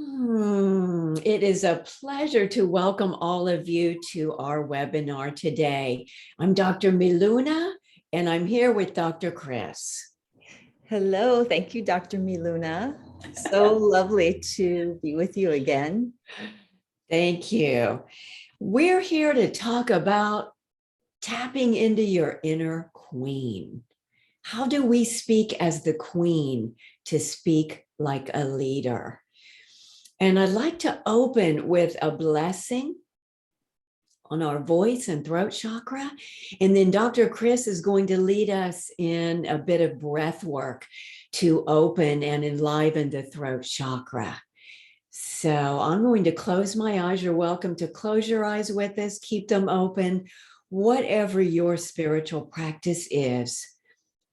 It is a pleasure to welcome all of you to our webinar today. I'm Dr. Miluna, and I'm here with Dr. Kris. Hello, thank you, Dr. Miluna. So lovely to be with you again. Thank you. We're here to talk about tapping into your inner queen. How do we speak as the queen to speak like a leader? And I'd like to open with a blessing on our voice and throat chakra. And then Dr. Kris is going to lead us in a bit of breath work to open and enliven the throat chakra. So I'm going to close my eyes. You're welcome to close your eyes with us, keep them open. Whatever your spiritual practice is,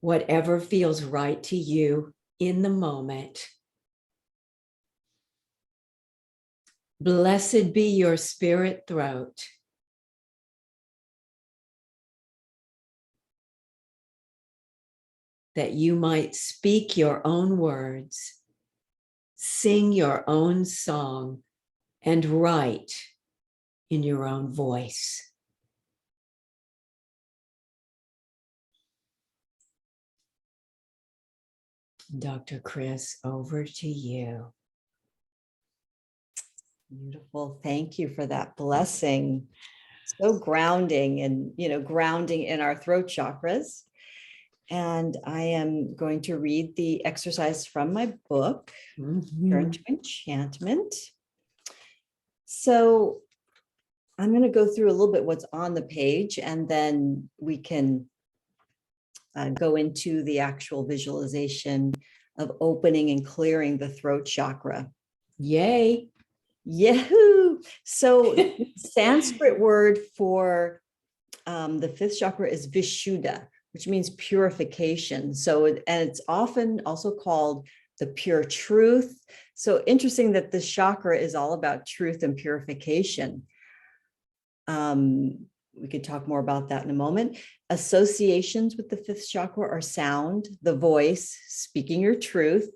whatever feels right to you in the moment. Blessed be your spirit throat. That you might speak your own words, sing your own song, and write in your own voice. Dr. Kris, over to you. Beautiful. Thank you for that blessing. So grounding and, grounding in our throat chakras. And I am going to read the exercise from my book, Turn to Enchantment. So I'm going to go through a little bit what's on the page, and then we can go into the actual visualization of opening and clearing the throat chakra. Yay. Yahoo! So Sanskrit word for the fifth chakra is Vishuddha, which means purification. So, and it's often also called the pure truth. So interesting that this chakra is all about truth and purification. We could talk more about that in a moment. Associations with the fifth chakra are sound, the voice, speaking your truth,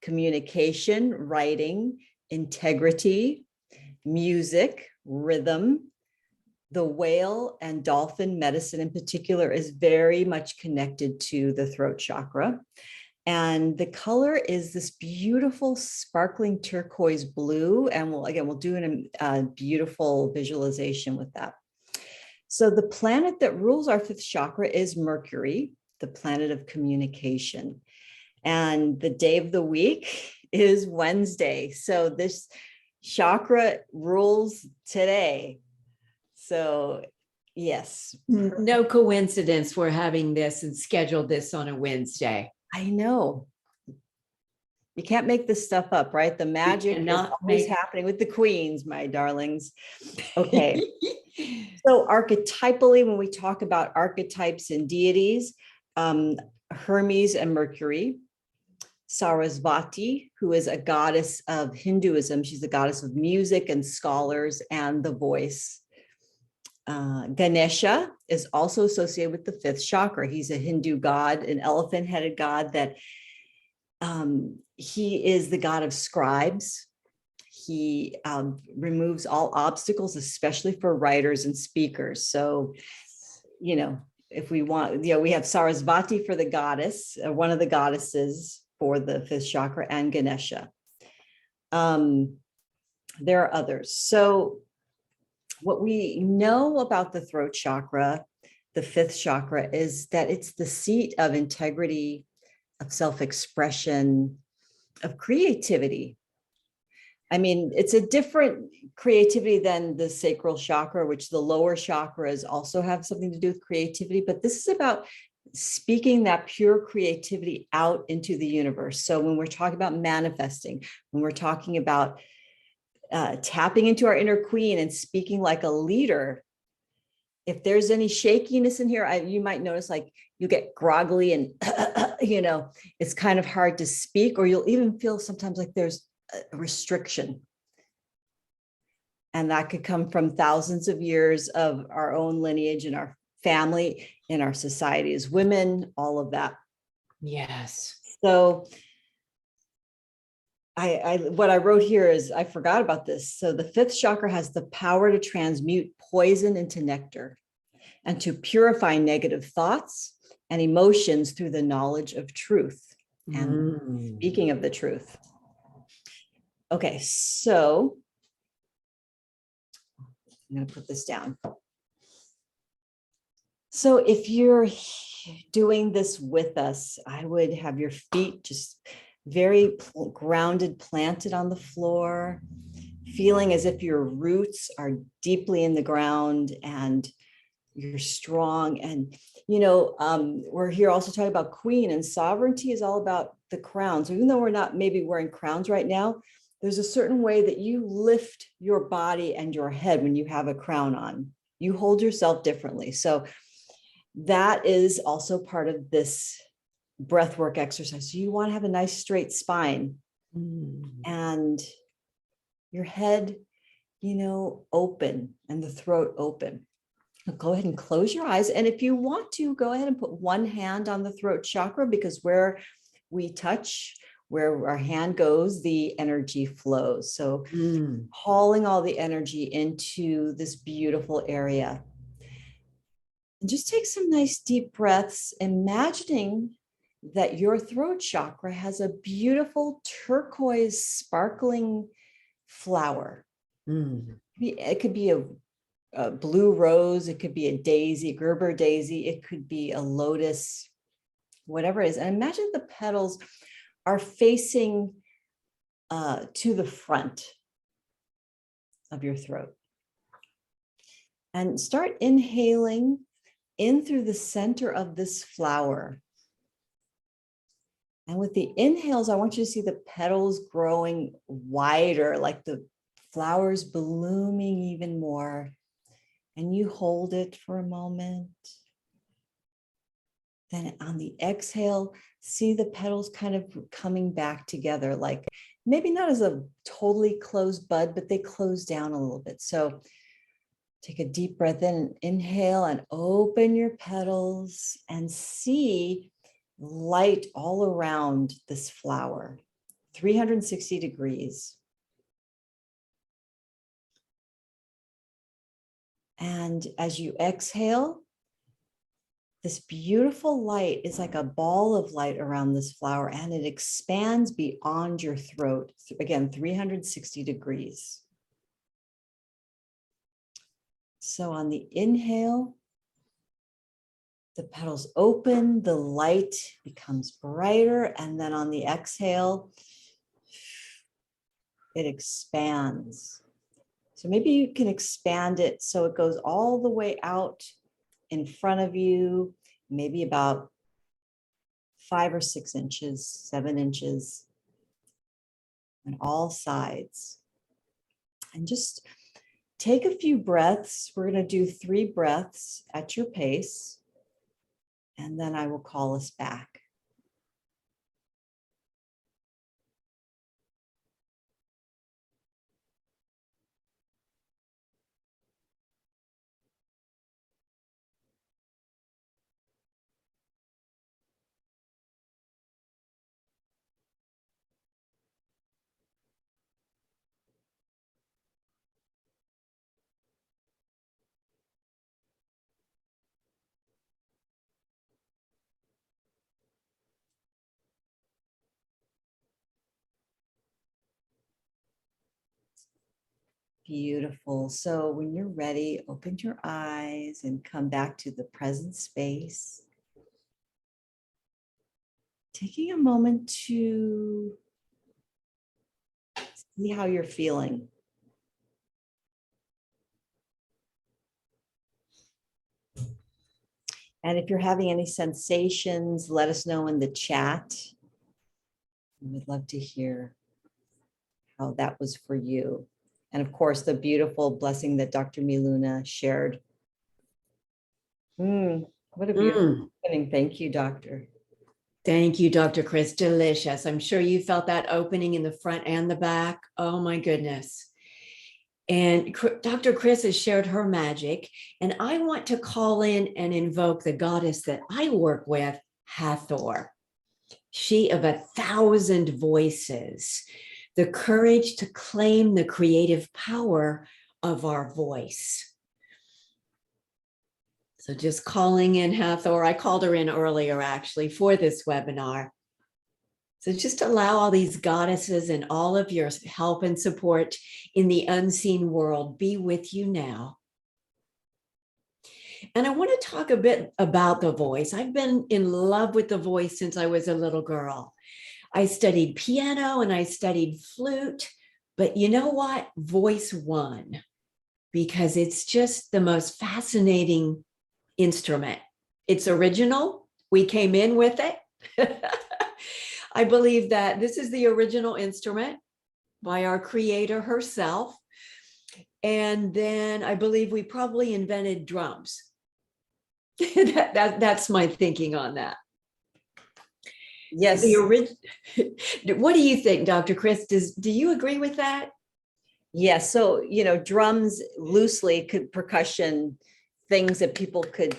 communication, writing, integrity, music, rhythm. The whale and dolphin medicine in particular is very much connected to the throat chakra. And the color is this beautiful sparkling turquoise blue. And we'll do a beautiful visualization with that. So the planet that rules our fifth chakra is Mercury, the planet of communication. And the day of the week is Wednesday. So this chakra rules today. So yes. No coincidence we're having this and scheduled this on a Wednesday. I know. You can't make this stuff up, right? The magic is always happening with the queens, my darlings. Okay. So archetypally, when we talk about archetypes and deities, Hermes and Mercury, Sarasvati, who is a goddess of Hinduism. She's a goddess of music and scholars and the voice. Ganesha is also associated with the fifth chakra. He's a Hindu god, an elephant-headed god that he is the god of scribes. He removes all obstacles, especially for writers and speakers. So, if we want, we have Sarasvati for the goddess, one of the goddesses for the fifth chakra, and Ganesha. There are others. So what we know about the throat chakra, the fifth chakra, is that it's the seat of integrity, of self-expression, of creativity. I mean, it's a different creativity than the sacral chakra, which the lower chakras also have something to do with creativity, but this is about speaking that pure creativity out into the universe. So when we're talking about manifesting, when we're talking about tapping into our inner queen and speaking like a leader, if there's any shakiness in here, you might notice like you get groggly and, it's kind of hard to speak, or you'll even feel sometimes like there's a restriction. And that could come from thousands of years of our own lineage in our family, in our society as women, all of that. Yes. So what I wrote here is, I forgot about this. So the fifth chakra has the power to transmute poison into nectar and to purify negative thoughts and emotions through the knowledge of truth and speaking of the truth. Okay, so I'm going to put this down. So if you're doing this with us, I would have your feet just very grounded, planted on the floor, feeling as if your roots are deeply in the ground and you're strong. And, you know, we're here also talking about queen, and sovereignty is all about the crown. So even though we're not maybe wearing crowns right now, there's a certain way that you lift your body and your head when you have a crown on. You hold yourself differently. So that is also part of this breath work exercise. So you want to have a nice straight spine and your head, you know, open and the throat open. Go ahead and close your eyes. And if you want to, go ahead and put one hand on the throat chakra, because where we touch, where our hand goes, the energy flows. So hauling all the energy into this beautiful area. And just take some nice deep breaths, imagining that your throat chakra has a beautiful turquoise sparkling flower. It could be a blue rose, it could be a daisy, Gerber daisy, it could be a lotus, whatever it is. And imagine the petals are facing to the front of your throat. And start inhaling in through the center of this flower. And with the inhales, I want you to see the petals growing wider, like the flowers blooming even more. And you hold it for a moment. Then on the exhale, see the petals kind of coming back together, like maybe not as a totally closed bud, but they close down a little bit. So take a deep breath in and inhale and open your petals and see light all around this flower, 360 degrees. And as you exhale, this beautiful light is like a ball of light around this flower, and it expands beyond your throat. Again, 360 degrees. So on the inhale, the petals open, the light becomes brighter, and then on the exhale, it expands. So maybe you can expand it so it goes all the way out in front of you, maybe about 5 or 6 inches, 7 inches on all sides. And just take a few breaths. We're going to do 3 breaths at your pace, and then I will call us back. Beautiful. So when you're ready, open your eyes and come back to the present space. Taking a moment to see how you're feeling. And if you're having any sensations, let us know in the chat. We would love to hear how that was for you. And of course, the beautiful blessing that Dr. Miluna shared. What a beautiful opening. Thank you, Doctor. Thank you, Dr. Kris. Delicious. I'm sure you felt that opening in the front and the back. Oh my goodness. And Dr. Kris has shared her magic, and I want to call in and invoke the goddess that I work with, Hathor. She of 1,000 voices, the courage to claim the creative power of our voice. So just calling in Hathor, I called her in earlier actually for this webinar. So just allow all these goddesses and all of your help and support in the unseen world be with you now. And I want to talk a bit about the voice. I've been in love with the voice since I was a little girl. I studied piano and I studied flute, but you know what? Voice won, because it's just the most fascinating instrument. It's original. We came in with it. I believe that this is the original instrument by our creator herself. And then I believe we probably invented drums. That's my thinking on that. Yes. What do you think, Dr. Kris? Do you agree with that? Yes. So, drums loosely could percussion, things that people could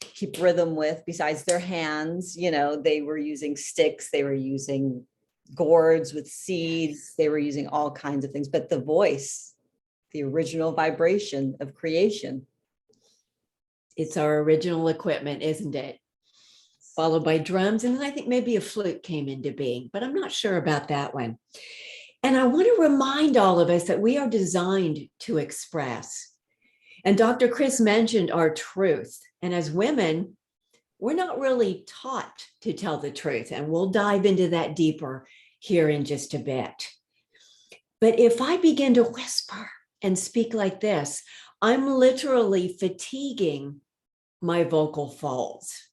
keep rhythm with besides their hands. They were using sticks, they were using gourds with seeds, they were using all kinds of things, but the voice, the original vibration of creation. It's our original equipment, isn't it? Followed by drums. And then I think maybe a flute came into being, but I'm not sure about that one. And I want to remind all of us that we are designed to express. And Dr. Kris mentioned our truth. And as women, we're not really taught to tell the truth. And we'll dive into that deeper here in just a bit. But if I begin to whisper and speak like this, I'm literally fatiguing my vocal folds.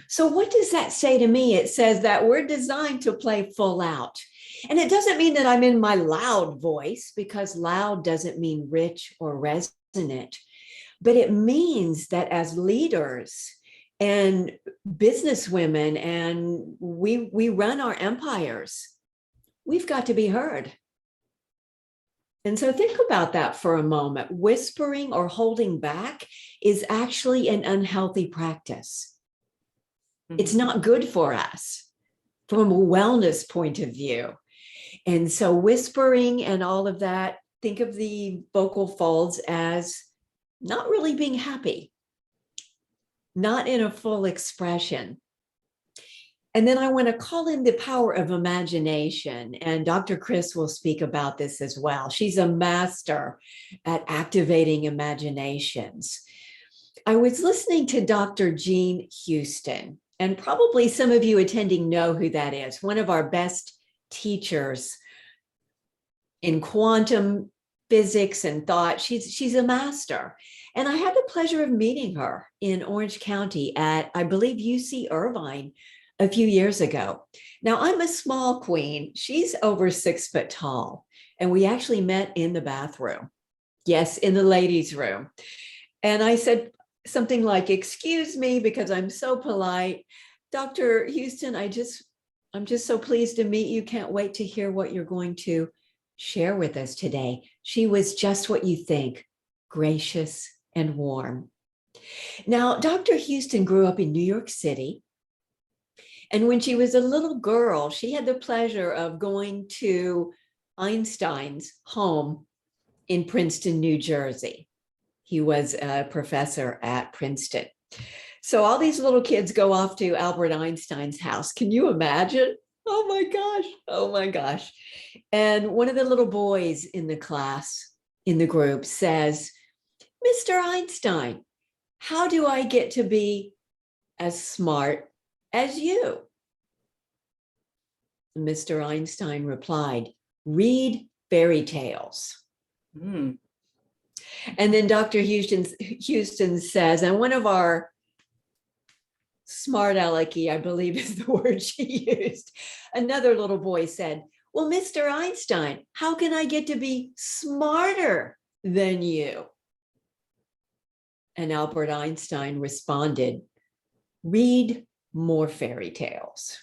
So what does that say to me? It says that we're designed to play full out. And it doesn't mean that I'm in my loud voice, because loud doesn't mean rich or resonant. But it means that as leaders and businesswomen, and we run our empires, we've got to be heard. And so think about that for a moment. Whispering or holding back is actually an unhealthy practice. It's not good for us from a wellness point of view. And so whispering and all of that, think of the vocal folds as not really being happy, not in a full expression. And then I want to call in the power of imagination. And Dr. Kris will speak about this as well. She's a master at activating imaginations. I was listening to Dr. Jean Houston, and probably some of you attending know who that is, one of our best teachers in quantum physics and thought. She's a master. And I had the pleasure of meeting her in Orange County at, I believe, UC Irvine a few years ago. Now, I'm a small queen. She's over 6 foot tall. And we actually met in the bathroom. Yes, in the ladies' room. And I said something like, "Excuse me," because I'm so polite. "Dr. Houston, I'm just so pleased to meet you. Can't wait to hear what you're going to share with us today." She was just what you think, gracious and warm. Now, Dr. Houston grew up in New York City. And when she was a little girl, she had the pleasure of going to Einstein's home in Princeton, New Jersey. He was a professor at Princeton. So all these little kids go off to Albert Einstein's house. Can you imagine? Oh my gosh. Oh my gosh. And one of the little boys in the class, in the group, says, "Mr. Einstein, how do I get to be as smart as you?" Mr. Einstein replied, "Read fairy tales." And then Dr. Houston says, and one of our smart alecky, I believe is the word she used, another little boy said, "Well, Mr. Einstein, how can I get to be smarter than you?" And Albert Einstein responded, "Read more fairy tales."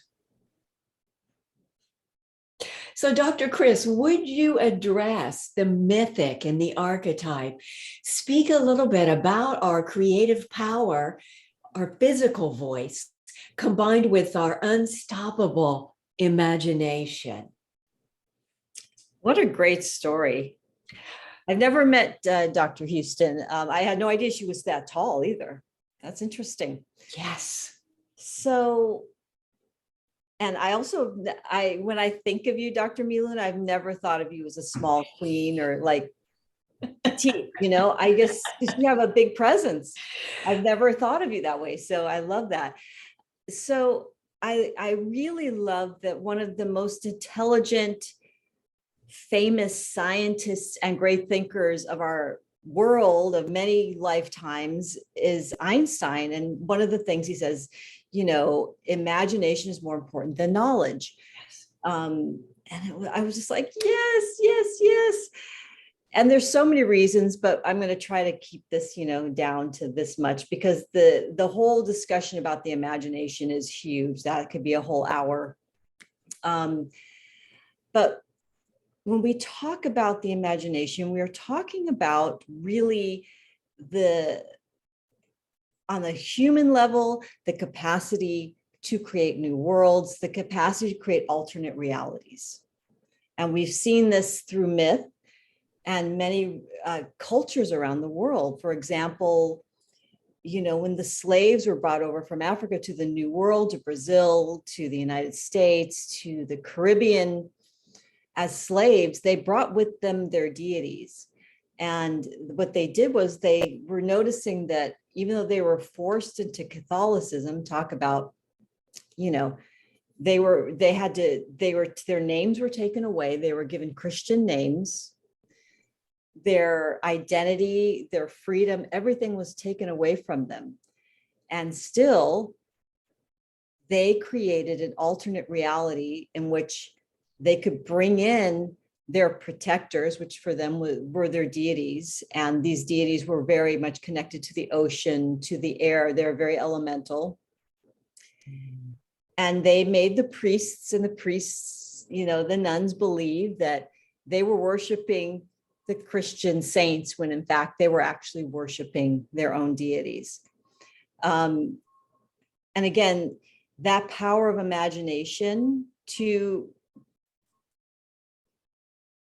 So Dr. Kris, would you address the mythic and the archetype? Speak a little bit about our creative power, our physical voice, combined with our unstoppable imagination. What a great story. I've never met Dr. Houston. I had no idea she was that tall either. That's interesting. Yes. So, and I also, when I think of you, Dr. Miluna, I've never thought of you as a small queen or like petite, I guess because you have a big presence. I've never thought of you that way. So I love that. So I really love that one of the most intelligent, famous scientists and great thinkers of our world of many lifetimes is Einstein. And one of the things he says, imagination is more important than knowledge. I was just like, yes, yes, yes. And there's so many reasons, but I'm going to try to keep this, down to this much because the whole discussion about the imagination is huge. That could be a whole hour. But when we talk about the imagination, we are talking about really on the human level, the capacity to create new worlds, the capacity to create alternate realities. And we've seen this through myth and many cultures around the world. For example, when the slaves were brought over from Africa to the New World, to Brazil, to the United States, to the Caribbean, as slaves, they brought with them their deities. And what they did was they were noticing that even though they were forced into Catholicism, talk about, their names were taken away. They were given Christian names. Their identity, their freedom, everything was taken away from them. And still, they created an alternate reality in which they could bring in their protectors, which for them were their deities. And these deities were very much connected to the ocean, to the air. They're very elemental. And they made the priests, the nuns believe that they were worshiping the Christian saints when in fact they were actually worshiping their own deities. And again, that power of imagination to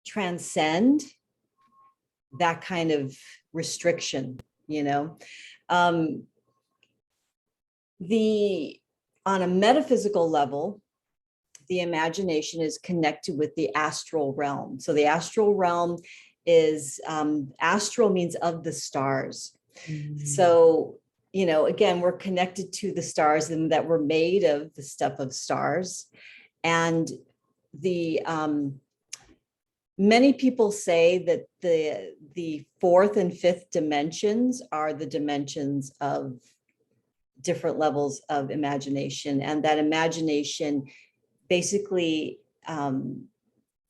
transcend that kind of restriction, on a metaphysical level, the imagination is connected with the astral realm. So the astral realm is, astral means of the stars. Mm-hmm. So, again, we're connected to the stars and that we're made of the stuff of stars. And many people say that the fourth and fifth dimensions are the dimensions of different levels of imagination. And that imagination basically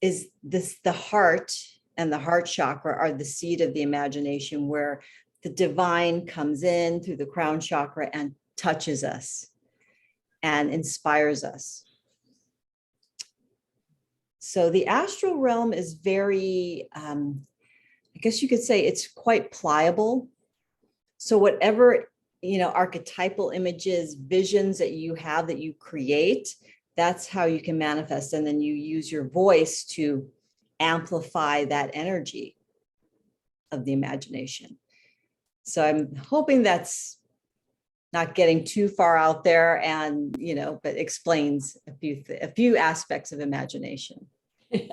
is the heart, and the heart chakra are the seat of the imagination, where the divine comes in through the crown chakra and touches us and inspires us. So the astral realm is very, I guess you could say it's quite pliable. So whatever, archetypal images, visions that you have, that you create, that's how you can manifest. And then you use your voice to amplify that energy of the imagination. So I'm hoping that's not getting too far out there and, but explains a few aspects of imagination.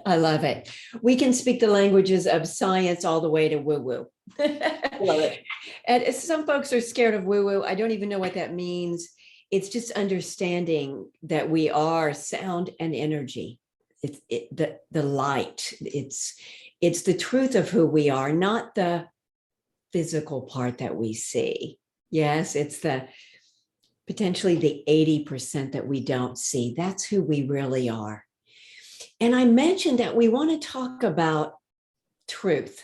I love it. We can speak the languages of science all the way to woo-woo. Love it. And some folks are scared of woo-woo. I don't even know what that means. It's just understanding that we are sound and energy. It's the light. It's the truth of who we are, not the physical part that we see. Yes, it's potentially the 80% that we don't see. That's who we really are. And I mentioned that we want to talk about truth.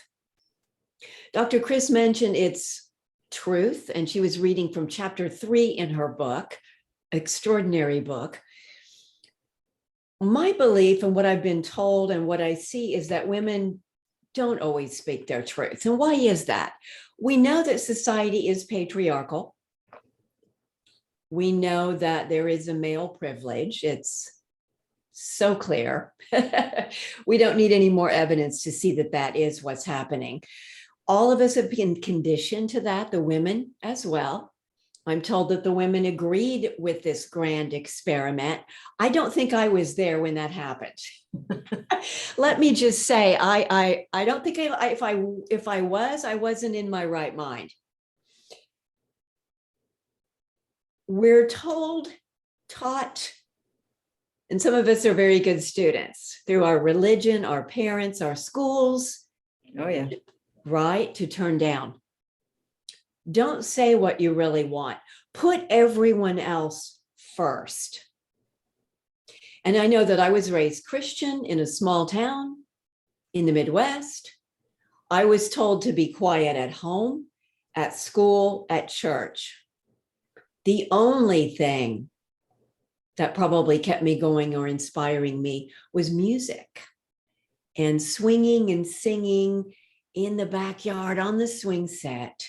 Dr. Kris mentioned it's truth, and she was reading from chapter 3 in her book, extraordinary book. My belief and what I've been told and what I see is that women don't always speak their truth. And why is that? We know that society is patriarchal. We know that there is a male privilege. It's So clear. We don't need any more evidence to see that that is what's happening. All of us have been conditioned to that, the women as well. I'm told that the women agreed with this grand experiment. I don't think I was there when that happened. Let me just say, I don't think if I was, I wasn't in my right mind. We're told, taught, and some of us are very good students through our religion, our parents, our schools. Oh, yeah. Right? To turn down. Don't say what you really want. Put everyone else first. And I know that I was raised Christian in a small town in the Midwest. I was told to be quiet at home, at school, at church. The only thing that probably kept me going or inspiring me was music and swinging and singing in the backyard on the swing set.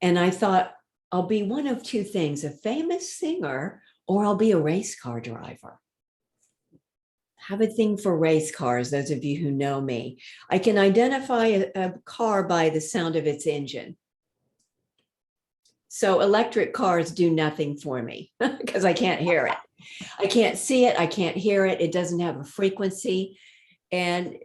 And I thought, I'll be one of two things, a famous singer, or I'll be a race car driver. Have a thing for race cars, those of you who know me. I can identify a car by the sound of its engine. So electric cars do nothing for me because I can't hear it. I can't see it. I can't hear it. It doesn't have a frequency. And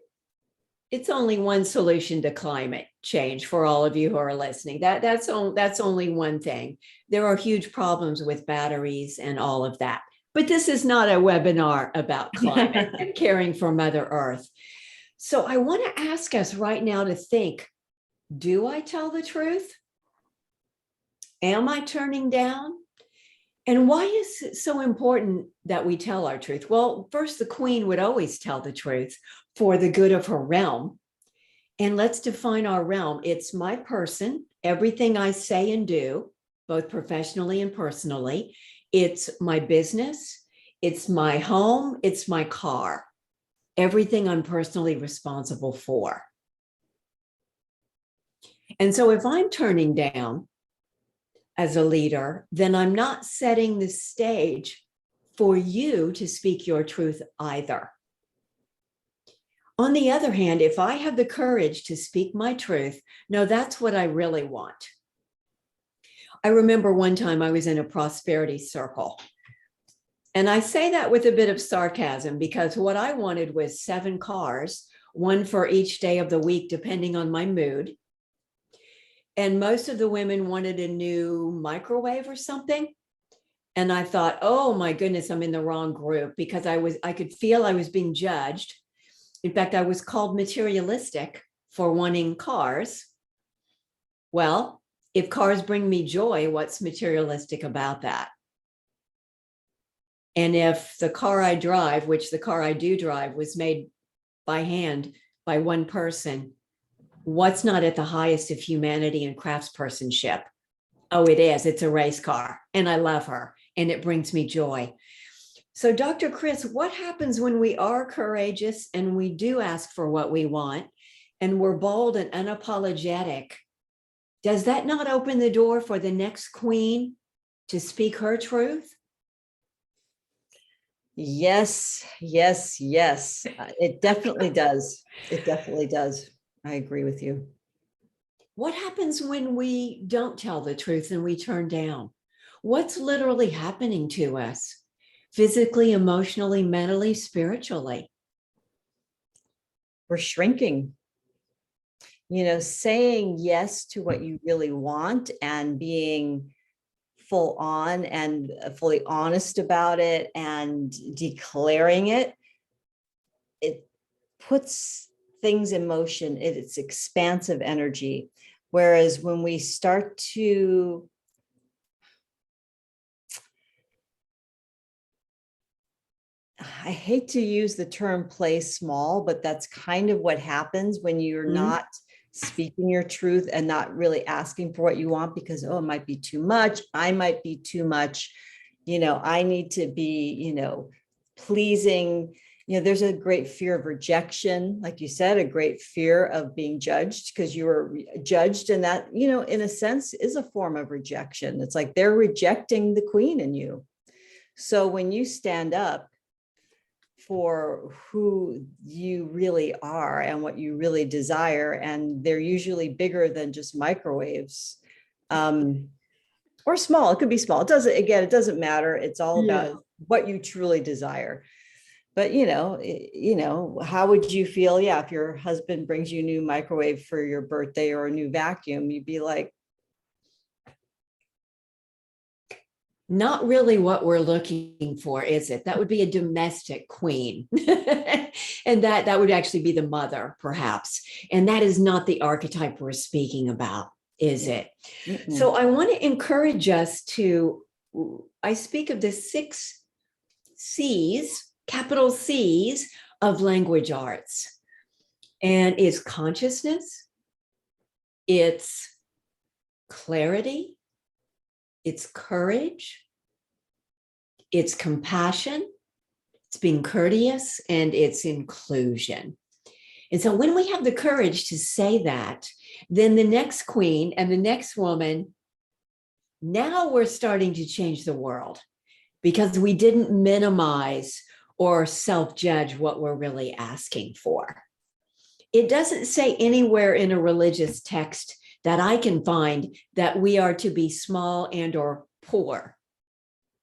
it's only one solution to climate change for all of you who are listening. That's only one thing. There are huge problems with batteries and all of that. But this is not a webinar about climate and caring for Mother Earth. So I want to ask us right now to think, do I tell the truth? Am I turning down? And why is it so important that we tell our truth? Well, first, the queen would always tell the truth for the good of her realm. And let's define our realm. It's my person, everything I say and do, both professionally and personally. It's my business. It's my home. It's my car. Everything I'm personally responsible for. And so if I'm turning down as a leader, then I'm not setting the stage for you to speak your truth either. On the other hand, if I have the courage to speak my truth, no, that's what I really want. I remember one time I was in a prosperity circle. And I say that with a bit of sarcasm because what I wanted was 7 cars, one for each day of the week, depending on my mood. And most of the women wanted a new microwave or something. And I thought, oh my goodness, I'm in the wrong group because I could feel I was being judged. In fact, I was called materialistic for wanting cars. Well, if cars bring me joy, what's materialistic about that? And if the car I drive, which the car I do drive was made by hand by one person, what's not at the highest of humanity and craftspersonship? Oh, it is. It's a race car. And I love her. And it brings me joy. So, Dr. Kris, what happens when we are courageous and we do ask for what we want and we're bold and unapologetic? Does that not open the door for the next queen to speak her truth? Yes, yes, yes. It definitely does. It definitely does. I agree with you. What happens when we don't tell the truth and we turn down? What's literally happening to us? Physically, emotionally, mentally, spiritually. We're shrinking. Saying yes to what you really want and being full on and fully honest about it and declaring it, it puts things in motion. It's expansive energy. Whereas when we start to I hate to use the term play small, but that's kind of what happens when you're not speaking your truth and not really asking for what you want because, oh, it might be too much. I might be too much. I need to be, pleasing. There's a great fear of rejection. Like you said, a great fear of being judged because you were judged. And that, in a sense is a form of rejection. It's like they're rejecting the queen in you. So when you stand up, for who you really are and what you really desire. And they're usually bigger than just microwaves. Or small. It could be small. It doesn't matter. It's all about what you truly desire. But how would you feel? Yeah, if your husband brings you a new microwave for your birthday or a new vacuum, you'd be like, not really what we're looking for, is it? That would be a domestic queen. And that would actually be the mother, perhaps. And that is not the archetype we're speaking about, is it? Mm-mm. So I want to encourage us I speak of the 6 C's, capital C's of language arts. And it's consciousness, it's clarity, it's courage, it's compassion, it's being courteous, and it's inclusion. And so when we have the courage to say that, then the next queen and the next woman, now we're starting to change the world, because we didn't minimize or self-judge what we're really asking for. It doesn't say anywhere in a religious text that I can find that we are to be small and or poor.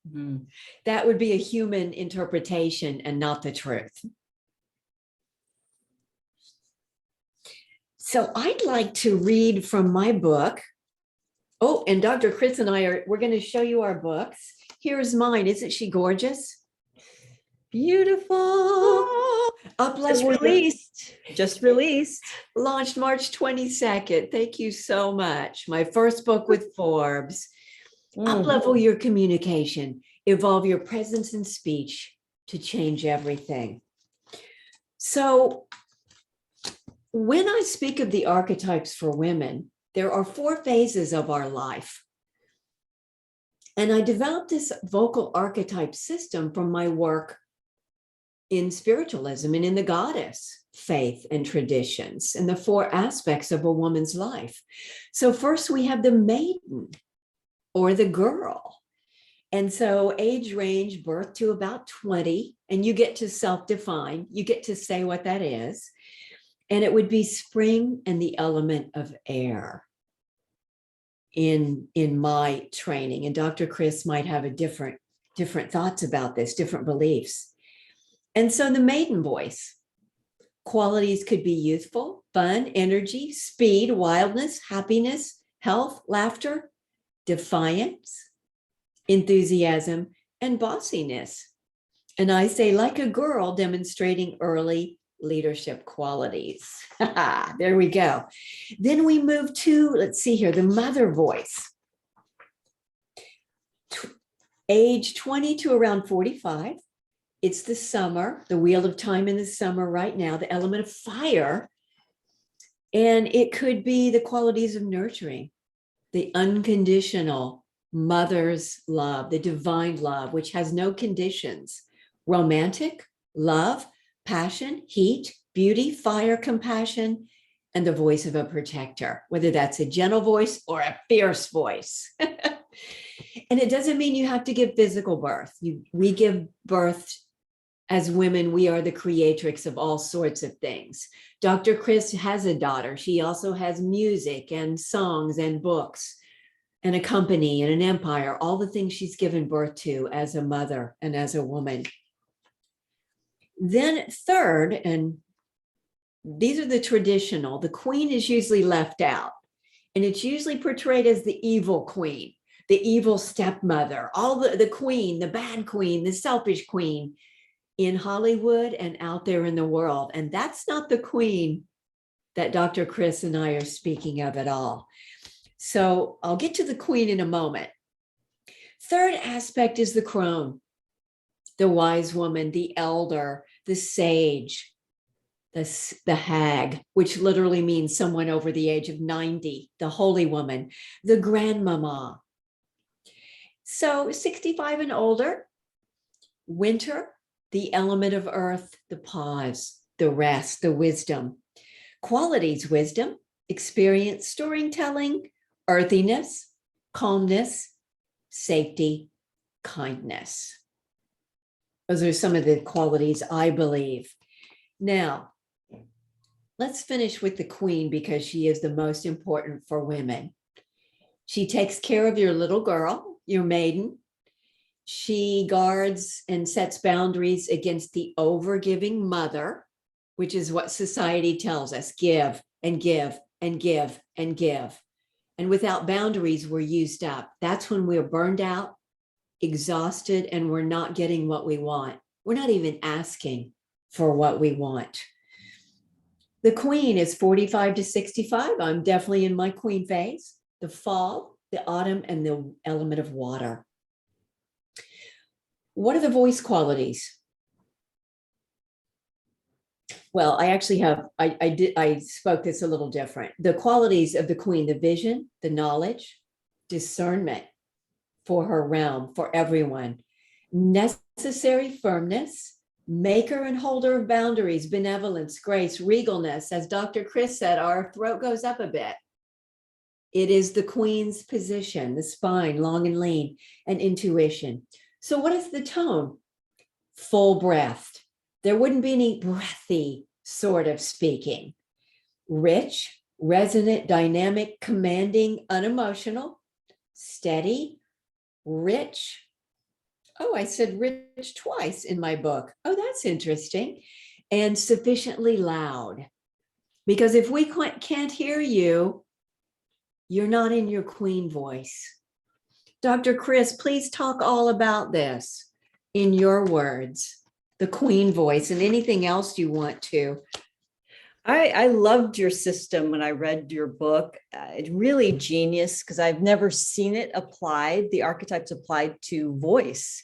Mm-hmm. That would be a human interpretation and not the truth. So I'd like to read from my book. Oh, and Dr. Kris and we're going to show you our books. Here's mine. Isn't she gorgeous? Beautiful. Oh, Just released. Launched March 22nd. Thank you so much. My first book with Forbes. Up-level your communication. Evolve your presence and speech to change everything. So when I speak of the archetypes for women, there are 4 phases of our life. And I developed this vocal archetype system from my work in spiritualism and in the goddess faith and traditions and the 4 aspects of a woman's life. So first we have the maiden or the girl. And so age range, birth to about 20, and you get to self-define, you get to say what that is. And it would be spring and the element of air in my training. And Dr. Kris might have a different thoughts about this, different beliefs. And so the maiden voice, qualities could be youthful, fun, energy, speed, wildness, happiness, health, laughter, defiance, enthusiasm, and bossiness. And I say, like a girl demonstrating early leadership qualities. There we go. Then we move to, let's see here, the mother voice. Age 20 to around 45. It's the summer, the wheel of time in the summer right now, the element of fire. And it could be the qualities of nurturing, the unconditional mother's love, the divine love, which has no conditions, romantic, love, passion, heat, beauty, fire, compassion, and the voice of a protector, whether that's a gentle voice or a fierce voice. And it doesn't mean you have to give physical birth. We give birth as women. We are the creatrix of all sorts of things. Dr. Kris has a daughter. She also has music and songs and books and a company and an empire, all the things she's given birth to as a mother and as a woman. Then third, and these are the traditional, the queen is usually left out, and it's usually portrayed as the evil queen, the evil stepmother, all the queen, the bad queen, the selfish queen in Hollywood and out there in the world. And that's not the queen that Dr. Kris and I are speaking of at all. So I'll get to the queen in a moment. Third aspect is the crone, the wise woman, the elder, the sage, the hag, which literally means someone over the age of 90, the holy woman, the grandmama. So 65 and older, winter, the element of earth, the pause, the rest, the wisdom. Qualities, wisdom, experience, storytelling, earthiness, calmness, safety, kindness. Those are some of the qualities I believe. Now, let's finish with the queen because she is the most important for women. She takes care of your little girl, your maiden. She guards and sets boundaries against the overgiving mother, which is what society tells us, give and give and give and give. And without boundaries, we're used up. That's when we're burned out, exhausted, and we're not getting what we want. We're not even asking for what we want. The queen is 45 to 65. I'm definitely in my queen phase. The fall, the autumn, and the element of water. What are the voice qualities? Well, I actually have, I spoke this a little different. The qualities of the queen, the vision, the knowledge, discernment for her realm, for everyone, necessary firmness, maker and holder of boundaries, benevolence, grace, regalness. As Dr. Kris said, our throat goes up a bit. It is the queen's position, the spine, long and lean, and intuition. So what is the tone? Full breathed. There wouldn't be any breathy sort of speaking. Rich, resonant, dynamic, commanding, unemotional, steady, rich. Oh, I said rich twice in my book. Oh, that's interesting. And sufficiently loud. Because if we can't hear you, you're not in your queen voice. Dr. Kris, please talk all about this in your words, the queen voice, and anything else you want to. I loved your system when I read your book. It's really genius because I've never seen it applied, the archetypes applied to voice.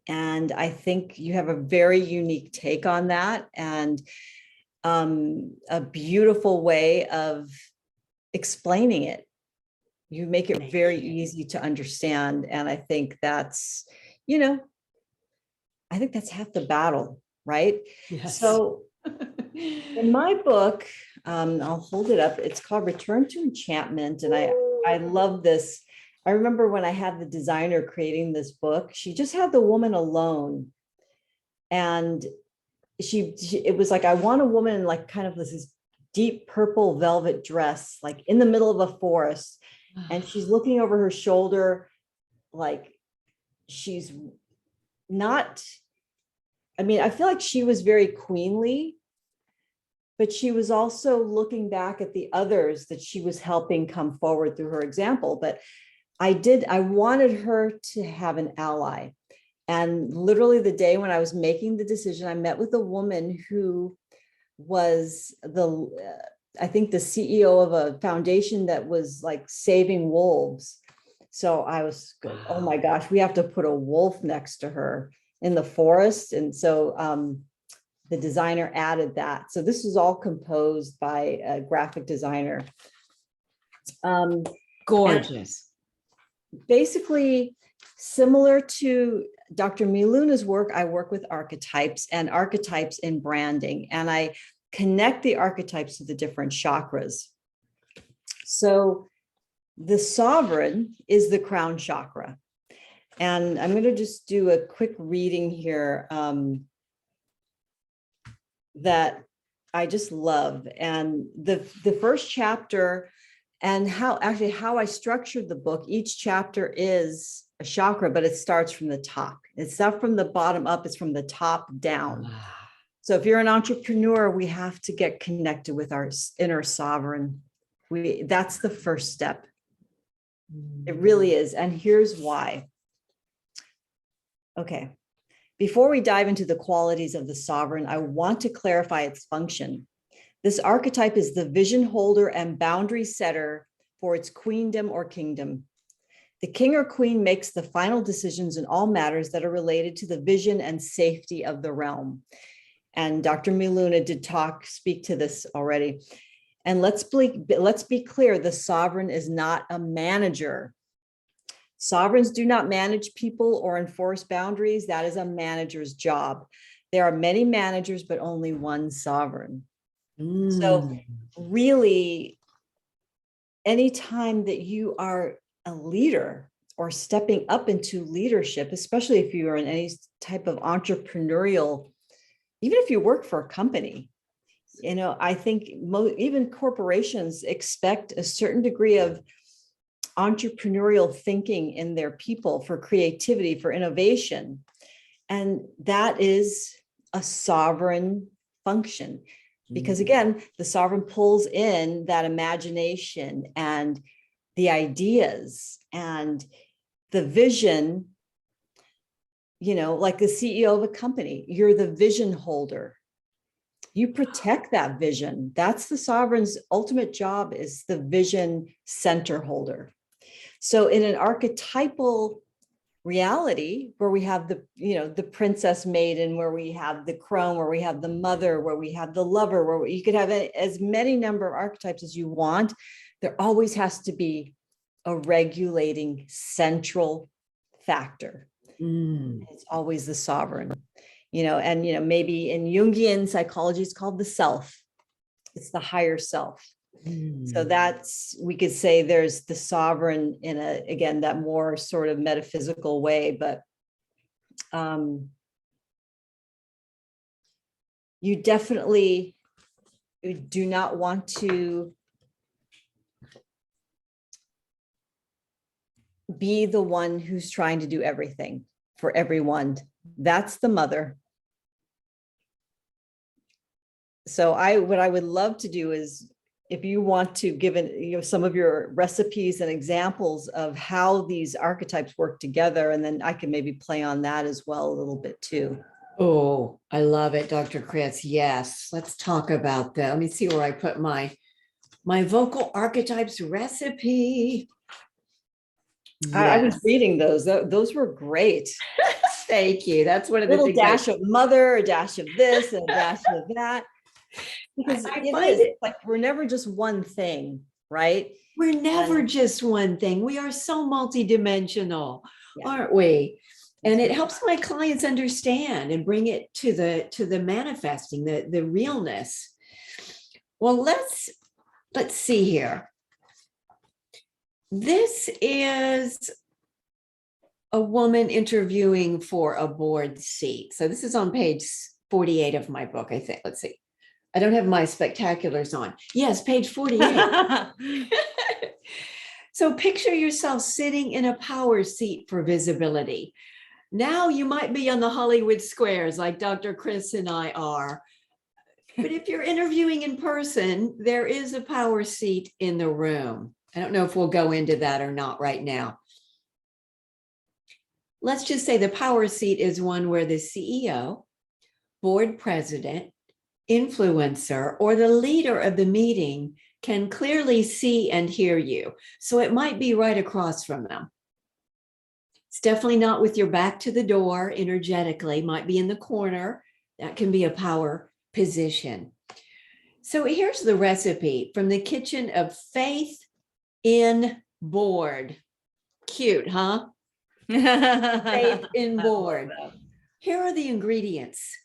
And I think you have a very unique take on that, and a beautiful way of explaining it. You make it very easy to understand. And I think that's, I think that's half the battle, right? Yes. So in my book, I'll hold it up. It's called Return to Enchantment. And I love this. I remember when I had the designer creating this book, she just had the woman alone. And it was like, I want a woman in like kind of this deep purple velvet dress, like in the middle of a forest. And she's looking over her shoulder, like she's not, I mean, I feel like she was very queenly, but she was also looking back at the others that she was helping come forward through her example. But I wanted her to have an ally. And literally the day when I was making the decision, I met with a woman who was I think the CEO of a foundation that was like saving wolves. So I was good. Oh my gosh, we have to put a wolf next to her in the forest. And so the designer added that. So this was all composed by a graphic designer. Gorgeous. Basically, similar to Dr. Miluna's work, I work with archetypes and archetypes in branding, and I connect the archetypes to the different chakras. So the sovereign is the crown chakra. And I'm going to just do a quick reading here that I just love. And the first chapter, and how I structured the book, each chapter is a chakra, but it starts from the top. It's not from the bottom up, it's from the top down. So if you're an entrepreneur, we have to get connected with our inner sovereign. That's the first step. It really is. And here's why. Okay. Before we dive into the qualities of the sovereign, I want to clarify its function. This archetype is the vision holder and boundary setter for its queendom or kingdom. The king or queen makes the final decisions in all matters that are related to the vision and safety of the realm. And Dr. Miluna did speak to this already. And let's be clear, the sovereign is not a manager. Sovereigns do not manage people or enforce boundaries. That is a manager's job. There are many managers, but only one sovereign. So really, anytime that you are a leader or stepping up into leadership, especially if you are in any type of entrepreneurial, even if you work for a company, I think even corporations expect a certain degree of entrepreneurial thinking in their people for creativity, for innovation. And that is a sovereign function. Because again, the sovereign pulls in that imagination and the ideas and the vision, like the CEO of a company, you're the vision holder. You protect that vision. That's the sovereign's ultimate job, is the vision center holder. So in an archetypal reality where we have the princess maiden, where we have the crone, where we have the mother, where we have the lover, where you could have as many number of archetypes as you want, there always has to be a regulating central factor. It's always the sovereign, and maybe in Jungian psychology, it's called the self. It's the higher self. So we could say there's the sovereign in again, that more sort of metaphysical way, but you definitely do not want to be the one who's trying to do everything for everyone. That's the mother. So what I would love to do is, if you want to give some of your recipes and examples of how these archetypes work together, and then I can maybe play on that as well a little bit too. Oh, I love it, Dr. Kris. Yes, let's talk about that. Let me see where I put my vocal archetypes recipe. I was reading those. Those were great. Thank you. That's one of the little dash of mother, a dash of this, and a dash of that. Because it's like we're never just one thing, right? We're never just one thing. We are so multidimensional, aren't we? And it helps my clients understand and bring it to the manifesting, the realness. Well, let's see here. This is a woman interviewing for a board seat. So this is on page 48 of my book, I think. Let's see. I don't have my spectaculars on. Yes, page 48. So picture yourself sitting in a power seat for visibility. Now you might be on the Hollywood squares like Dr. Kris and I are. But if you're interviewing in person, there is a power seat in the room. I don't know if we'll go into that or not right now. Let's just say the power seat is one where the CEO, board president, influencer, or the leader of the meeting can clearly see and hear you. So it might be right across from them. It's definitely not with your back to the door energetically, might be in the corner. That can be a power position. So here's the recipe from the kitchen of faith in board. Cute, huh? Faith in board. Here are the ingredients.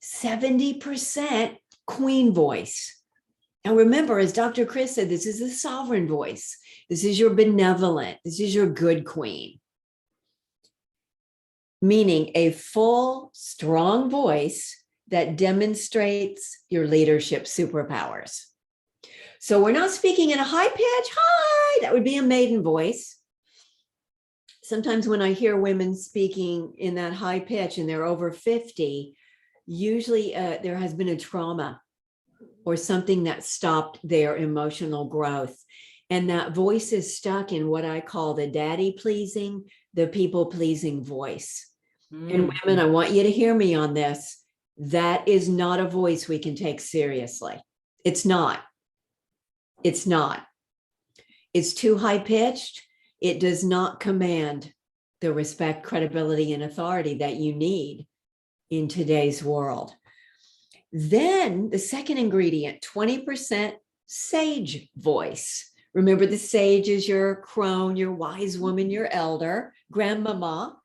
70% queen voice. Now remember, as Dr. Kris said, this is a sovereign voice. This is your benevolent. This is your good queen. Meaning a full, strong voice that demonstrates your leadership superpowers. So we're not speaking in a high pitch, hi, that would be a maiden voice. Sometimes when I hear women speaking in that high pitch and they're over 50, usually there has been a trauma or something that stopped their emotional growth. And that voice is stuck in what I call the daddy pleasing, the people pleasing voice. And women, I want you to hear me on this. That is not a voice we can take seriously. It's not. It's not. It's too high pitched. It does not command the respect, credibility, and authority that you need in today's world. Then the second ingredient, 20% sage voice. Remember, the sage is your crone, your wise woman, your elder, grandmama.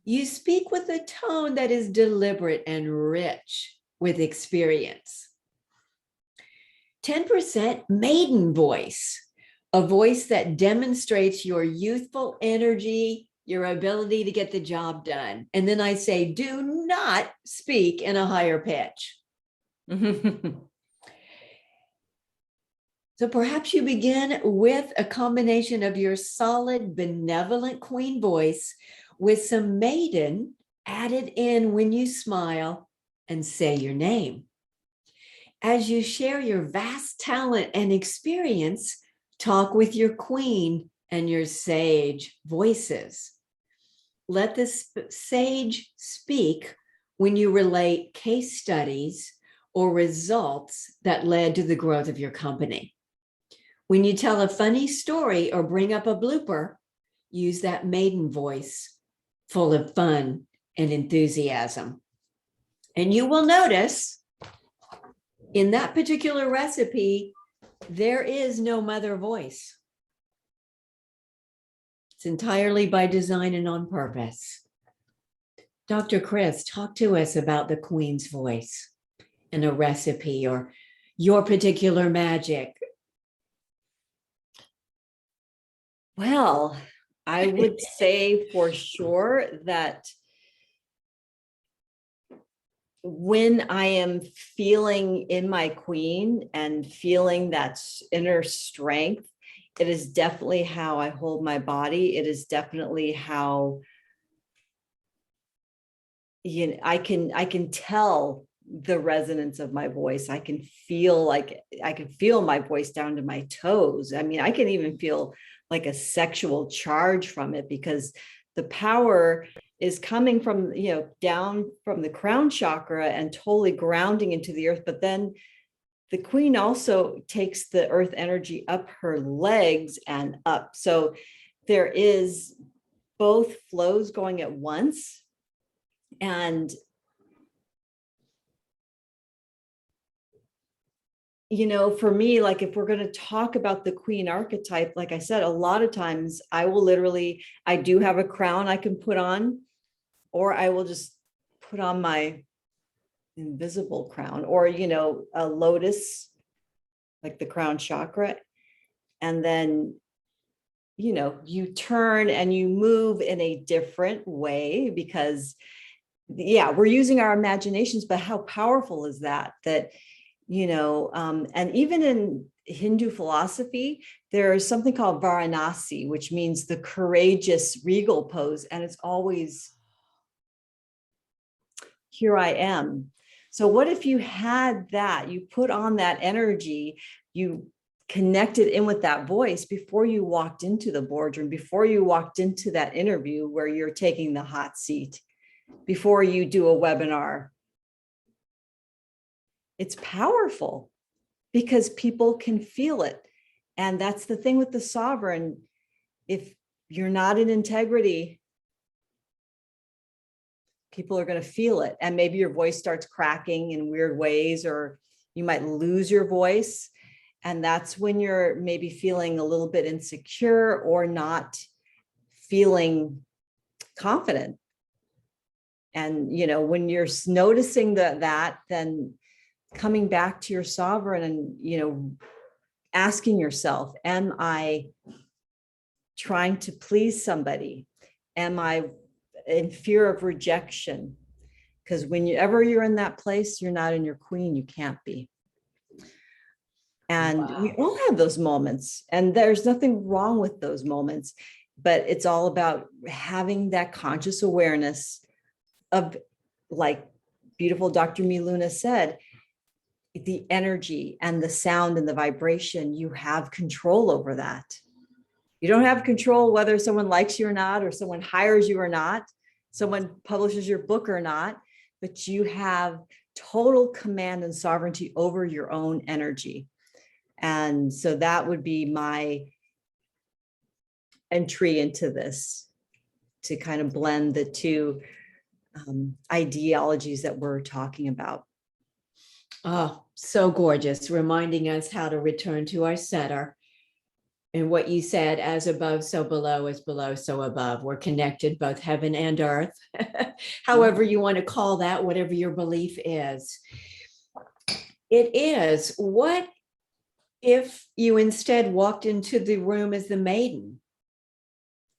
You speak with a tone that is deliberate and rich with experience. 10% maiden voice. a voice that demonstrates your youthful energy, your ability to get the job done. And then I say, do not speak in a higher pitch. So perhaps you begin with a combination of your solid, benevolent queen voice with some maiden added in when you smile and say your name. As you share your vast talent and experience, talk with your queen and your sage voices. Let the sage speak when you relate case studies or results that led to the growth of your company. When you tell a funny story or bring up a blooper, use that maiden voice full of fun and enthusiasm. And you will notice in that particular recipe, there is no mother voice. It's entirely by design and on purpose. Dr. Kris, talk to us about the queen's voice in a recipe or your particular magic. Well, I would say for sure that when I am feeling in my queen and feeling that inner strength, it is definitely how I hold my body. It is definitely how, I can tell the resonance of my voice. I can feel my voice down to my toes. I mean, I can even feel like a sexual charge from it, because the power is coming from, down from the crown chakra and totally grounding into the earth. But then the queen also takes the earth energy up her legs and up. So there is both flows going at once. And for me, like if we're going to talk about the queen archetype, like I said, a lot of times I do have a crown I can put on, or I will just put on my invisible crown, or, a lotus, like the crown chakra. And then, you turn and you move in a different way because, we're using our imaginations, but how powerful is that? And even in Hindu philosophy, there's something called Varanasi, which means the courageous regal pose. And it's always, here I am. So what if you had that, you put on that energy, you connected in with that voice before you walked into the boardroom, before you walked into that interview where you're taking the hot seat, before you do a webinar? It's powerful because people can feel it. And that's the thing with the sovereign. If you're not in integrity, people are going to feel it. And maybe your voice starts cracking in weird ways, or you might lose your voice. And that's when you're maybe feeling a little bit insecure or not feeling confident. And, when you're noticing that, then coming back to your sovereign and, asking yourself, am I trying to please somebody? Am I in fear of rejection? Because whenever you're in that place, you're not in your queen, you can't be. And we all have those moments, and there's nothing wrong with those moments, but it's all about having that conscious awareness of, like beautiful Dr. Miluna said, the energy and the sound and the vibration. You have control over that. You don't have control whether someone likes you or not, or someone hires you or not, someone publishes your book or not, but you have total command and sovereignty over your own energy. And so that would be my entry into this, to kind of blend the two ideologies that we're talking about. Oh, so gorgeous, reminding us how to return to our center. And what you said, as above, so below, as below, so above. We're connected, both heaven and earth, however you want to call that, whatever your belief is. It is. What If you instead walked into the room as the maiden,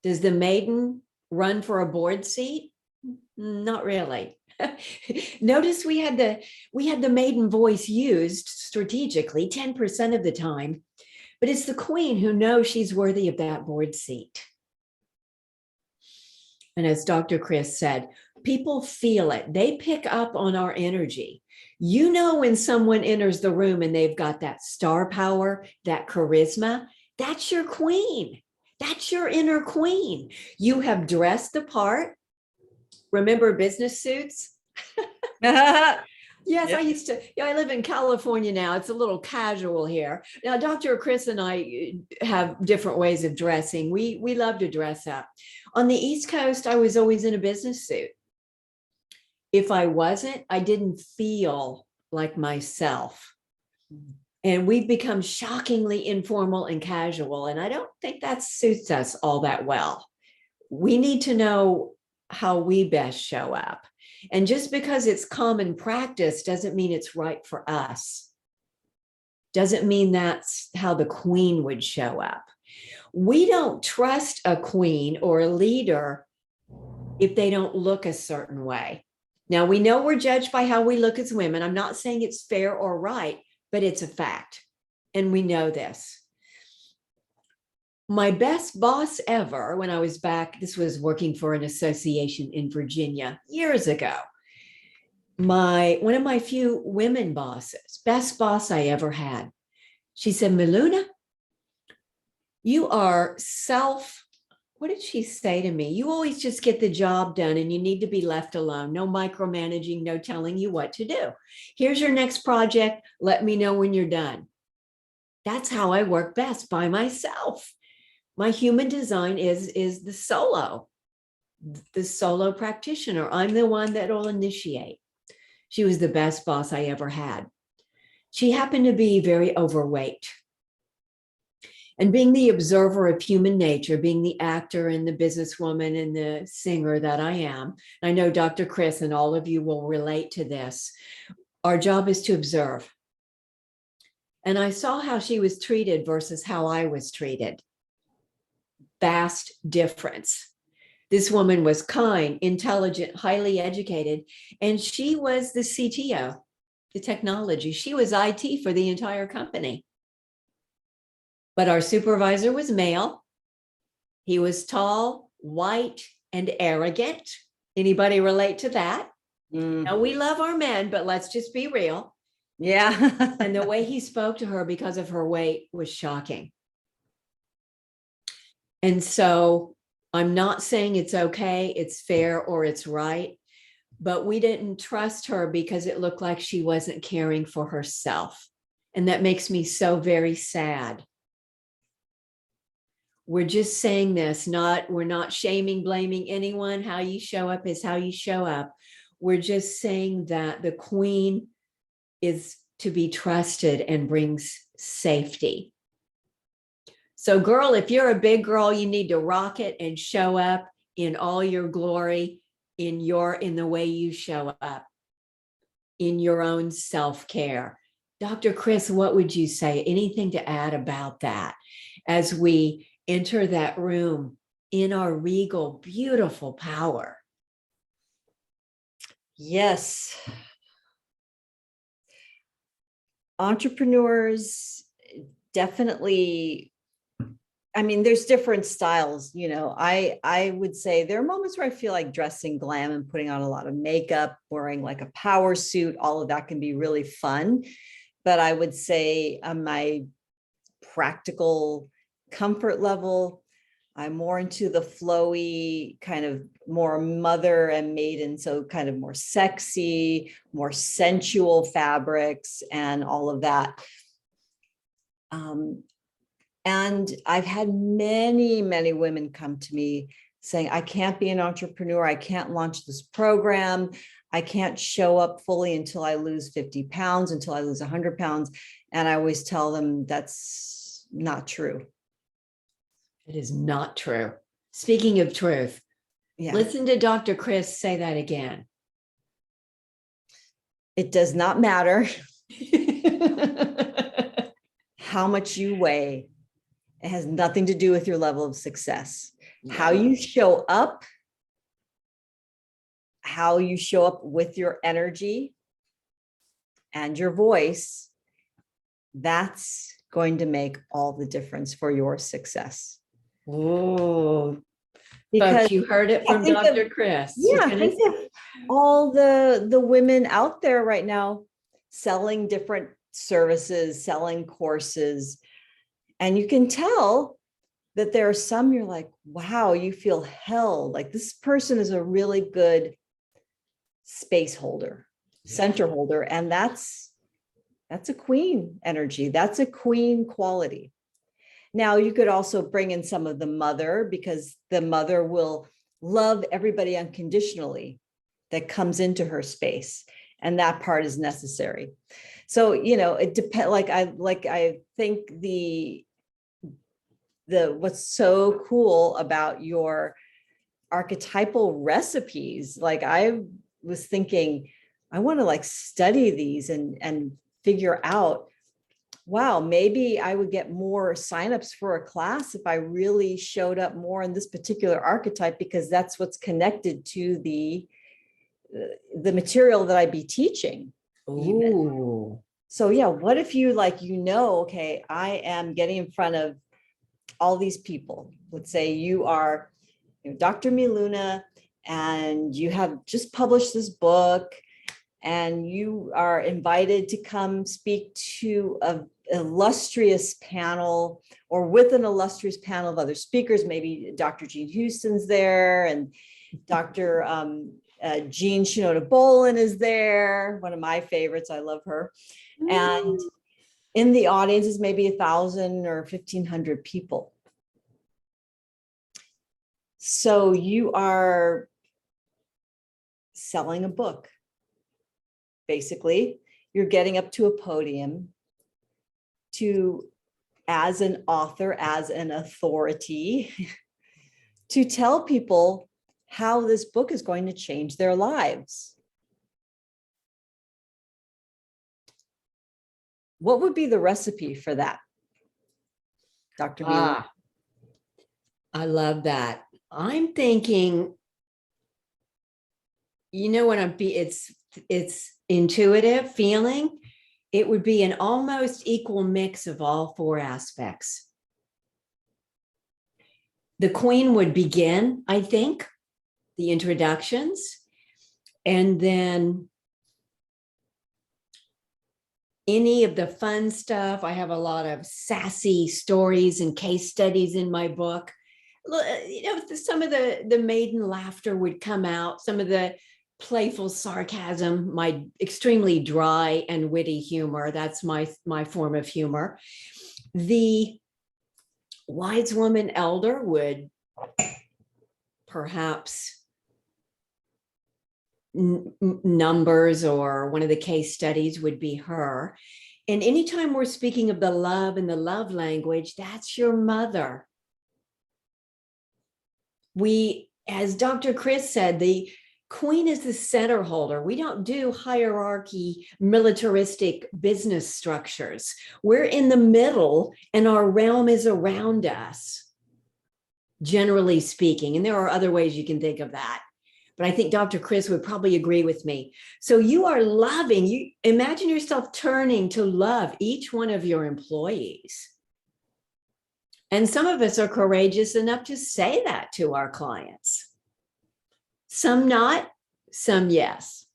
does the maiden run for a board seat? Not really. Notice we had the maiden voice used strategically 10% of the time, but it's the queen who knows she's worthy of that board seat. And as Dr. Kris said, people feel it. They pick up on our energy. You know, when someone enters the room and they've got that star power, that charisma, that's your queen. That's your inner queen. You have dressed the part. Remember business suits? Yes, Yep. I live in California now. It's a little casual here. Now, Dr. Kris and I have different ways of dressing. We love to dress up. On the East Coast, I was always in a business suit. If I wasn't, I didn't feel like myself. And we've become shockingly informal and casual. And I don't think that suits us all that well. We need to know how we best show up. And just because it's common practice doesn't mean it's right for us. Doesn't mean that's how the queen would show up. We don't trust a queen or a leader if they don't look a certain way. Now, we know we're judged by how we look as women. I'm not saying it's fair or right, but it's a fact. And we know this. My best boss ever, when I was back, this was working for an association in Virginia years ago. One of my few women bosses, best boss I ever had. She said, Miluna, you are what did she say to me? You always just get the job done and you need to be left alone. No micromanaging, no telling you what to do. Here's your next project. Let me know when you're done. That's how I work best, by myself. My human design is the solo practitioner. I'm the one that will initiate. She was the best boss I ever had. She happened to be very overweight. And being the observer of human nature, being the actor and the businesswoman and the singer that I am, I know Dr. Kris and all of you will relate to this. Our job is to observe. And I saw how she was treated versus how I was treated. Vast difference. This woman was kind, intelligent, highly educated, and she was the CTO, the technology. She was IT for the entire company. But our supervisor was male. He was tall, white, and arrogant. Anybody relate to that? Now, we love our men, but let's just be real. Yeah. And the way he spoke to her because of her weight was shocking. And so I'm not saying it's okay, it's fair, or it's right, but we didn't trust her because it looked like she wasn't caring for herself. And that makes me so very sad. We're just saying this, we're not shaming, blaming anyone. How you show up is how you show up. We're just saying that the queen is to be trusted and brings safety. So, girl, if you're a big girl, you need to rock it and show up in all your glory, in the way you show up, in your own self-care. Dr. Kris, what would you say? Anything to add about that as we enter that room in our regal, beautiful power? Yes. Entrepreneurs definitely, I mean, there's different styles, I would say there are moments where I feel like dressing glam and putting on a lot of makeup, wearing like a power suit, all of that can be really fun. But I would say on my practical comfort level, I'm more into the flowy, kind of more mother and maiden, so kind of more sexy, more sensual fabrics and all of that. And I've had many, many women come to me saying, I can't be an entrepreneur. I can't launch this program. I can't show up fully until I lose 50 pounds, until I lose 100 pounds. And I always tell them that's not true. It is not true. Speaking of truth, listen to Dr. Kris say that again. It does not matter how much you weigh. It has nothing to do with your level of success. How Yeah. you show up with your energy and your voice, that's going to make all the difference for your success. Oh, Because folks, you heard it I from think of, Dr. Kris. She's yeah, gonna think of all the women out there right now selling different services, selling courses. And you can tell that there are some you're like, wow, you feel held. Like this person is a really good space holder, center holder. And that's a queen energy. That's a queen quality. Now you could also bring in some of the mother, because the mother will love everybody unconditionally that comes into her space. And that part is necessary. So, it depends. Like I think the what's so cool about your archetypal recipes, like I was thinking, I want to like study these and figure out, wow, maybe I would get more signups for a class if I really showed up more in this particular archetype, because that's what's connected to the material that I'd be teaching. Even. Ooh. So yeah, what if you okay, I am getting in front of all these people. Let's say you are Dr. Miluna, and you have just published this book, and you are invited to come speak to an illustrious panel, or with an illustrious panel of other speakers. Maybe Dr. Jean Houston's there, and Dr. Jean Shinoda Bolin is there, one of my favorites. I love her. And in the audience is maybe 1,000 or 1,500 people. So you are selling a book. Basically, you're getting up to a podium as an author, as an authority, to tell people how this book is going to change their lives. What would be the recipe for that, Dr. Miluna? I love that. I'm thinking, it's intuitive feeling. It would be an almost equal mix of all four aspects. The queen would begin, I think, the introductions, and then any of the fun stuff. I have a lot of sassy stories and case studies in my book. Some of the maiden laughter would come out, some of the playful sarcasm, my extremely dry and witty humor. That's my form of humor. The wise woman elder would perhaps numbers, or one of the case studies would be her. And anytime we're speaking of the love and the love language, that's your mother. As Dr. Kris said, the queen is the center holder. We don't do hierarchy, militaristic business structures. We're in the middle, and our realm is around us, generally speaking. And there are other ways you can think of that, but I think Dr. Kris would probably agree with me. So you are loving, you imagine yourself turning to love each one of your employees. And some of us are courageous enough to say that to our clients. Some not, some yes.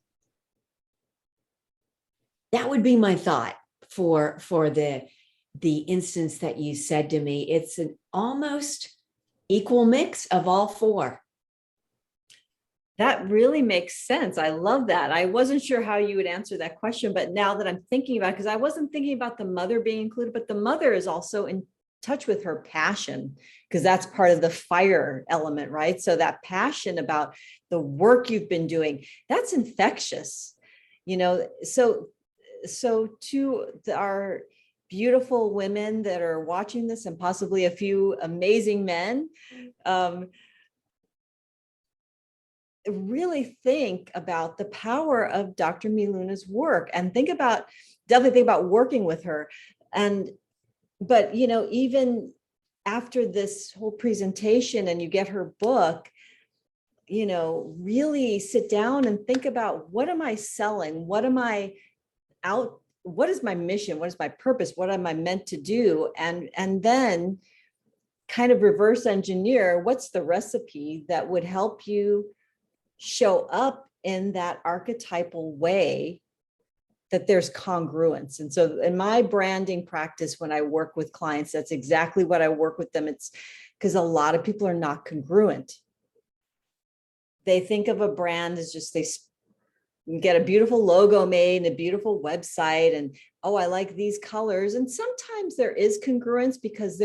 That would be my thought for the instance that you said to me. It's an almost equal mix of all four. That really makes sense. I love that. I wasn't sure how you would answer that question, but now that I'm thinking about it, because I wasn't thinking about the mother being included, but the mother is also in touch with her passion, because that's part of the fire element, right? So that passion about the work you've been doing, that's infectious, so to our beautiful women that are watching this, and possibly a few amazing men, really think about the power of Dr. Miluna's work, and definitely think about working with her. And but, even after this whole presentation and you get her book, really sit down and think about, what am I selling? What am I out? What is my mission? What is my purpose? What am I meant to do? And then kind of reverse engineer, what's the recipe that would help you show up in that archetypal way, that there's congruence. And so in my branding practice, when I work with clients, that's exactly what I work with them. It's because a lot of people are not congruent. They think of a brand as just, they get a beautiful logo made and a beautiful website, and, oh, I like these colors. And sometimes there is congruence because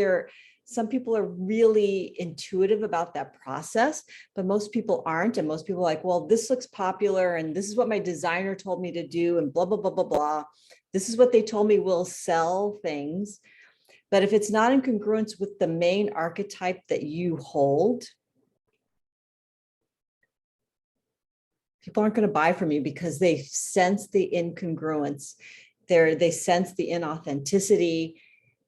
some people are really intuitive about that process, but most people aren't. And most people are like, well, this looks popular, and this is what my designer told me to do, and blah, blah, blah, blah, blah. This is what they told me will sell things. But if it's not in congruence with the main archetype that you hold, people aren't going to buy from you because they sense the incongruence. They sense the inauthenticity.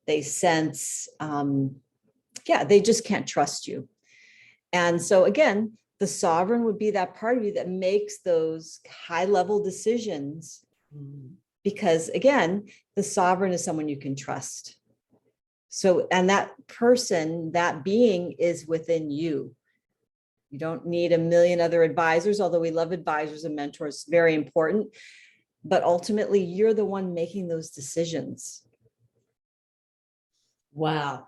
They sense, they just can't trust you. And so again, the sovereign would be that part of you that makes those high level decisions, because again, the sovereign is someone you can trust. So, and that person, that being is within you. You don't need a million other advisors, although we love advisors and mentors, very important. But ultimately, you're the one making those decisions. Wow.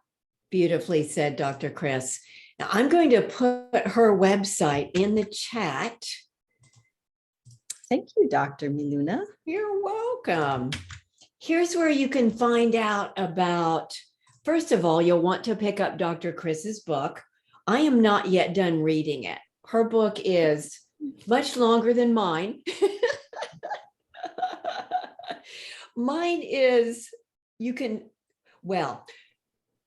Beautifully said, Dr. Kris. Now, I'm going to put her website in the chat. Thank you, Dr. Miluna. You're welcome. Here's where you can find out about, first of all, you'll want to pick up Dr. Kris's book. I am not yet done reading it. Her book is much longer than mine. Mine is,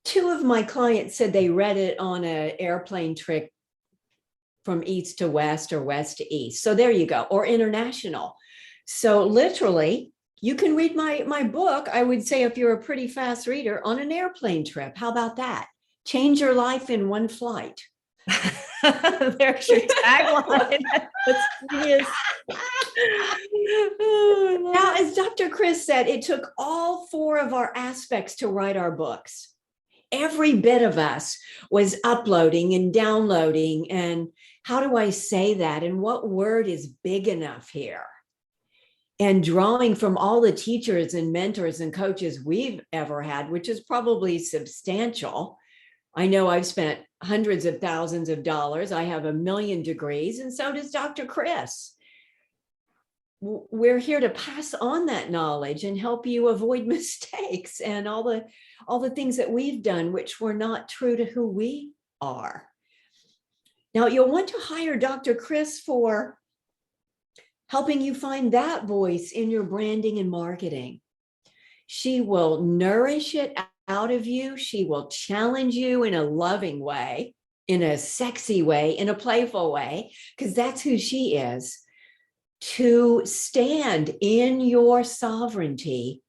two of my clients said they read it on an airplane trip from east to west or west to east. So there you go, or international. So literally, you can read my book, I would say, if you're a pretty fast reader, on an airplane trip. How about that? Change your life in one flight. There's your tagline. That's genius. Now, as Dr. Kris said, it took all four of our aspects to write our books. Every bit of us was uploading and downloading. And how do I say that? And what word is big enough here? And drawing from all the teachers and mentors and coaches we've ever had, which is probably substantial. I know I've spent hundreds of thousands of dollars. I have 1 million degrees, and so does Dr. Kris. We're here to pass on that knowledge and help you avoid mistakes and all the things that we've done, which were not true to who we are. Now, you'll want to hire Dr. Kris for helping you find that voice in your branding and marketing. She will nourish it out of you. She will challenge you in a loving way, in a sexy way, in a playful way, because that's who she is, to stand in your sovereignty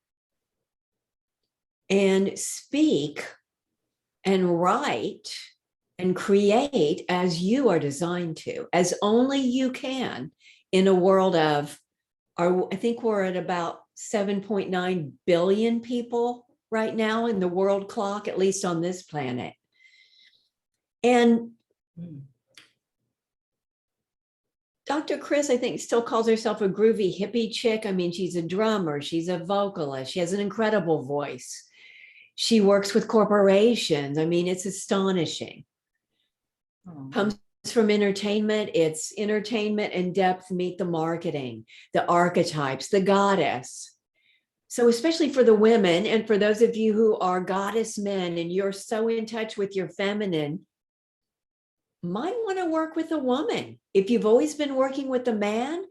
and speak and write and create as you are designed to, as only you can, in a world of, I think we're at about 7.9 billion people right now in the world clock, at least on this planet. And Dr. Kris, I think, still calls herself a groovy hippie chick. I mean, she's a drummer, she's a vocalist, she has an incredible voice. She works with corporations. I mean, it's astonishing. Comes from entertainment. It's entertainment and depth meet the marketing, the archetypes, the goddess. So especially for the women, and for those of you who are goddess men and you're so in touch with your feminine, might want to work with a woman. If you've always been working with a man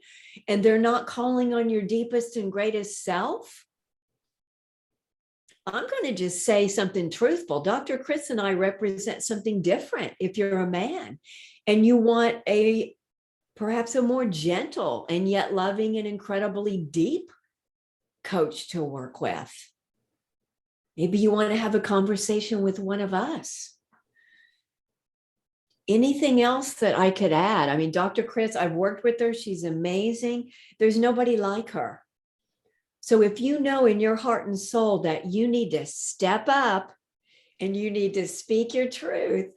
and they're not calling on your deepest and greatest self, I'm going to just say something truthful. Dr. Kris and I represent something different. If you're a man and you want perhaps a more gentle and yet loving and incredibly deep coach to work with. Maybe you want to have a conversation with one of us. Anything else that I could add? I mean, Dr. Kris, I've worked with her. She's amazing. There's nobody like her. So if you know in your heart and soul that you need to step up and you need to speak your truth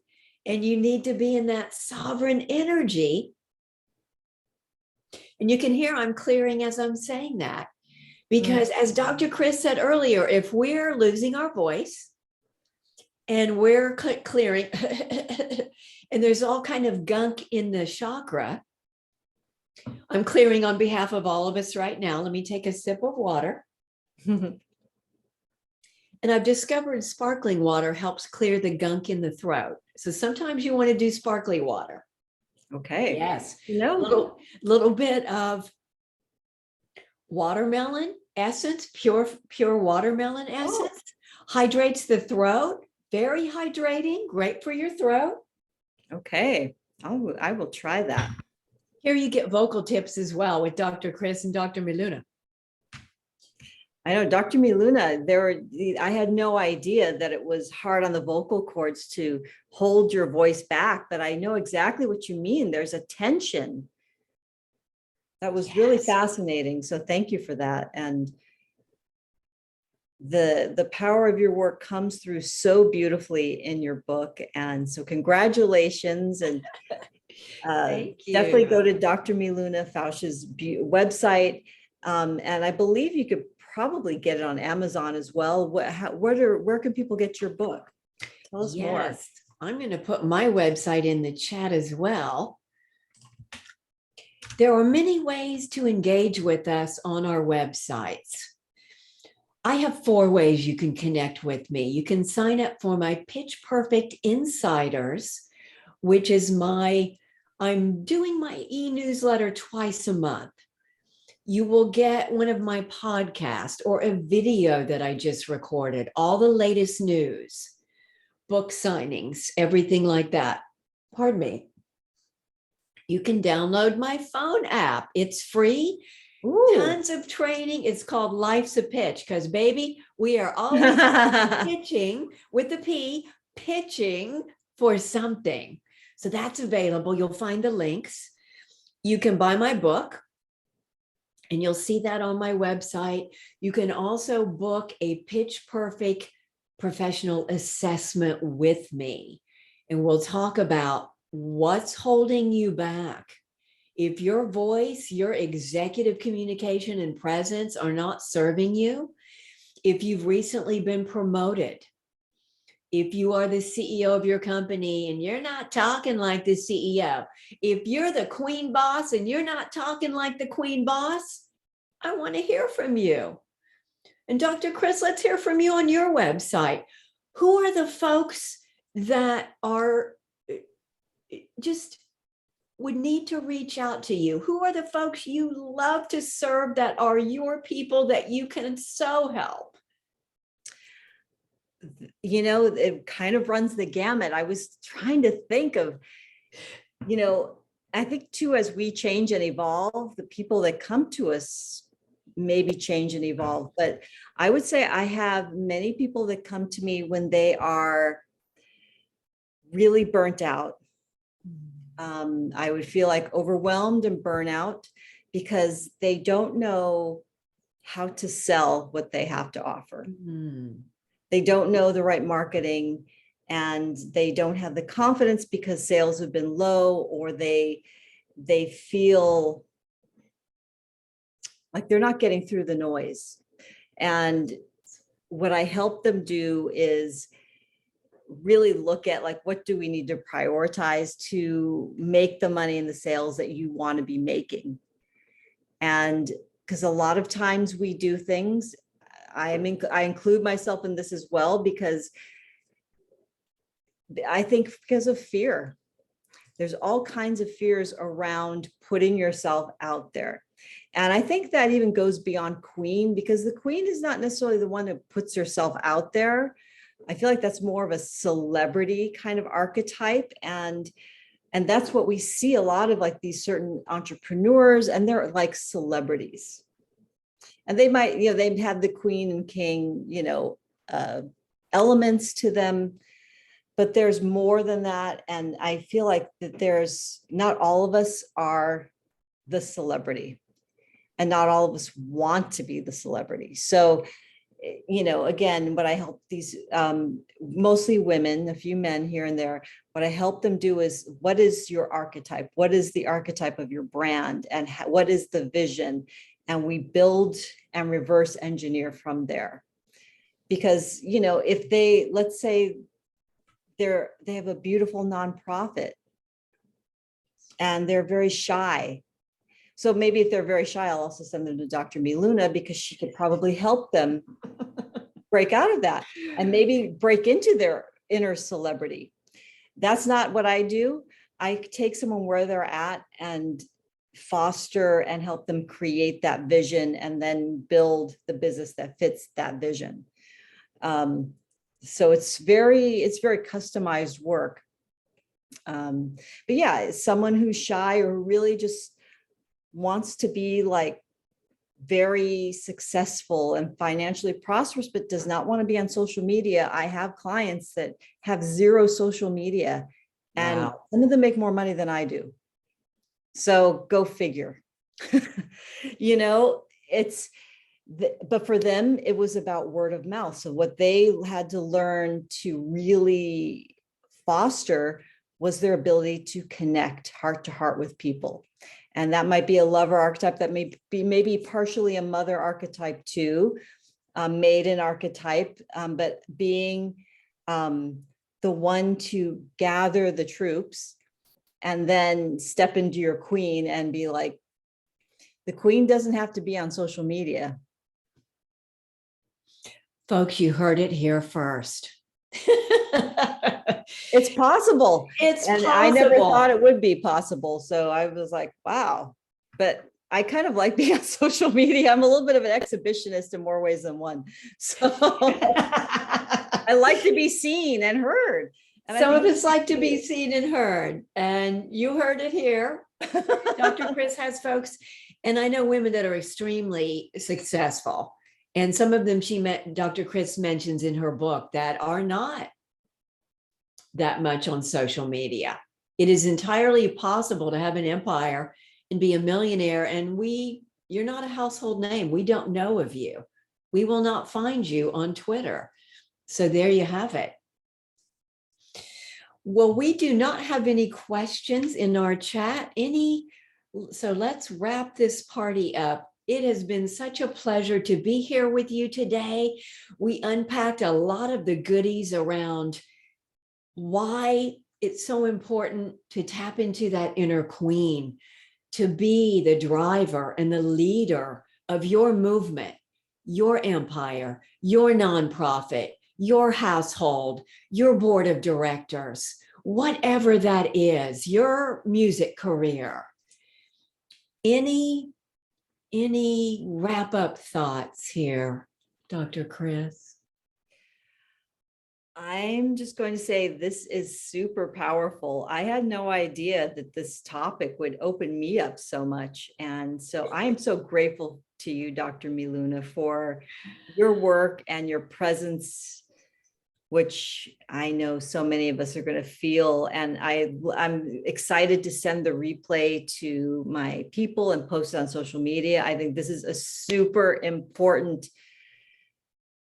and you need to be in that sovereign energy, and you can hear I'm clearing as I'm saying that, because as Dr. Kris said earlier, if we're losing our voice and we're clearing and there's all kind of gunk in the chakra, I'm clearing on behalf of all of us right now. Let me take a sip of water. And I've discovered sparkling water helps clear the gunk in the throat. So sometimes you want to do sparkly water. Okay. Yes. No. Little bit of watermelon essence, pure watermelon essence, hydrates the throat. Very hydrating, great for your throat. Okay. I will try that. Here you get vocal tips as well with Dr. Kris and Dr. Miluna. I know Dr. Miluna, I had no idea that it was hard on the vocal cords to hold your voice back, but I know exactly what you mean. There's a tension. That was really fascinating. So thank you for that. And the power of your work comes through so beautifully in your book. And so congratulations. And definitely go to Dr. Miluna Fausch's website. And I believe you could probably get it on Amazon as well. Where can people get your book? Tell us more. I'm going to put my website in the chat as well. There are many ways to engage with us on our websites. I have 4 ways you can connect with me. You can sign up for my Pitch Perfect Insiders, which is I'm doing my e-newsletter twice a month. You will get one of my podcasts or a video that I just recorded, all the latest news, book signings, everything like that. Pardon me. You can download my phone app. It's free. Ooh. Tons of training. It's called Life's a Pitch because, baby, we are always pitching with the P, pitching for something. So that's available. You'll find the links. You can buy my book, and you'll see that on my website. You can also book a Pitch Perfect professional assessment with me, and we'll talk about what's holding you back. If your voice, your executive communication and presence are not serving you, if you've recently been promoted, if you are the CEO of your company and you're not talking like the CEO, if you're the queen boss and you're not talking like the queen boss, I want to hear from you. And Dr. Kris, let's hear from you on your website. Who are the folks that are just would need to reach out to you? Who are the folks you love to serve that are your people that you can so help? You know, it kind of runs the gamut. I was trying to think of, I think too, as we change and evolve, the people that come to us maybe change and evolve. But I would say I have many people that come to me when they are really burnt out. I would feel like overwhelmed and burnout because they don't know how to sell what they have to offer. Mm-hmm. They don't know the right marketing, and they don't have the confidence because sales have been low, or they feel like they're not getting through the noise. And what I help them do is really look at, like, what do we need to prioritize to make the money and the sales that you want to be making? And because a lot of times we do things, I include myself in this as well, because I think because of fear. There's all kinds of fears around putting yourself out there. And I think that even goes beyond queen, because the queen is not necessarily the one that puts herself out there. I feel like that's more of a celebrity kind of archetype. And that's what we see a lot of, like these certain entrepreneurs, and they're like celebrities. And they might, they'd have the queen and king, elements to them, but there's more than that. And I feel like that there's not all of us are the celebrity, and not all of us want to be the celebrity. So, again, what I help these mostly women, a few men here and there, what I help them do is, what is your archetype? What is the archetype of your brand? And what is the vision? And we build and reverse engineer from there. Because, if they, let's say they have a beautiful nonprofit and they're very shy. So maybe if they're very shy, I'll also send them to Dr. Miluna, because she could probably help them break out of that and maybe break into their inner celebrity. That's not what I do. I take someone where they're at and foster and help them create that vision, and then build the business that fits that vision. So it's very customized work. But yeah, someone who's shy or really just wants to be like very successful and financially prosperous, but does not want to be on social media. I have clients that have zero social media, and Wow. some of them make more money than I do. So go figure. But for them, it was about word of mouth. So what they had to learn to really foster was their ability to connect heart to heart with people. And that might be a lover archetype, that may be maybe partially a mother archetype too, maiden archetype, but being the one to gather the troops and then step into your queen and be like, the queen doesn't have to be on social media. Folks, you heard it here first. It's possible. It's and possible. I never thought it would be possible. So I was like, wow. But I kind of like being on social media. I'm a little bit of an exhibitionist in more ways than one. So I like to be seen and heard. And some of us like to be seen and heard. And you heard it here. Dr. Kris has folks, and I know women that are extremely successful. And some of them Dr. Kris mentions in her book that are not that much on social media. It is entirely possible to have an empire and be a millionaire, and you're not a household name. We don't know of you. We will not find you on Twitter. So there you have it. Well, we do not have any questions in our chat. So let's wrap this party up. It has been such a pleasure to be here with you today. We unpacked a lot of the goodies around why it's so important to tap into that inner queen, to be the driver and the leader of your movement, your empire, your nonprofit, your household, your board of directors, whatever that is, your music career. Any wrap-up thoughts here, Dr. Kris? I'm just going to say this is super powerful. I had no idea that this topic would open me up so much. And so I am so grateful to you, Dr. Miluna, for your work and your presence, which I know so many of us are going to feel. And I'm excited to send the replay to my people and post it on social media. I think this is a super important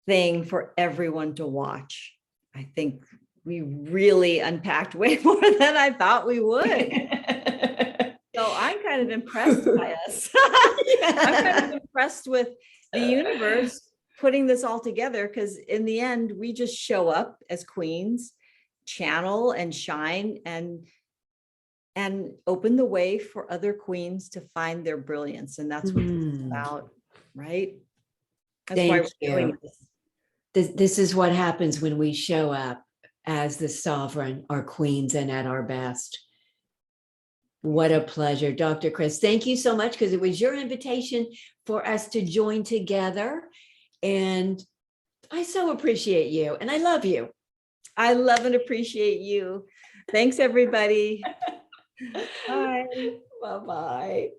thing for everyone to watch. I think we really unpacked way more than I thought we would. So I'm kind of impressed by us. I'm kind of impressed with the universe putting this all together, because in the end, we just show up as queens, channel and shine, and open the way for other queens to find their brilliance. And that's what it's about, right? That's why we're doing this. This is what happens when we show up as the sovereign, our queens, and at our best. What a pleasure, Dr. Kris. Thank you so much, because it was your invitation for us to join together. And I so appreciate you, and I love you. I love and appreciate you. Thanks, everybody. Bye. Bye-bye.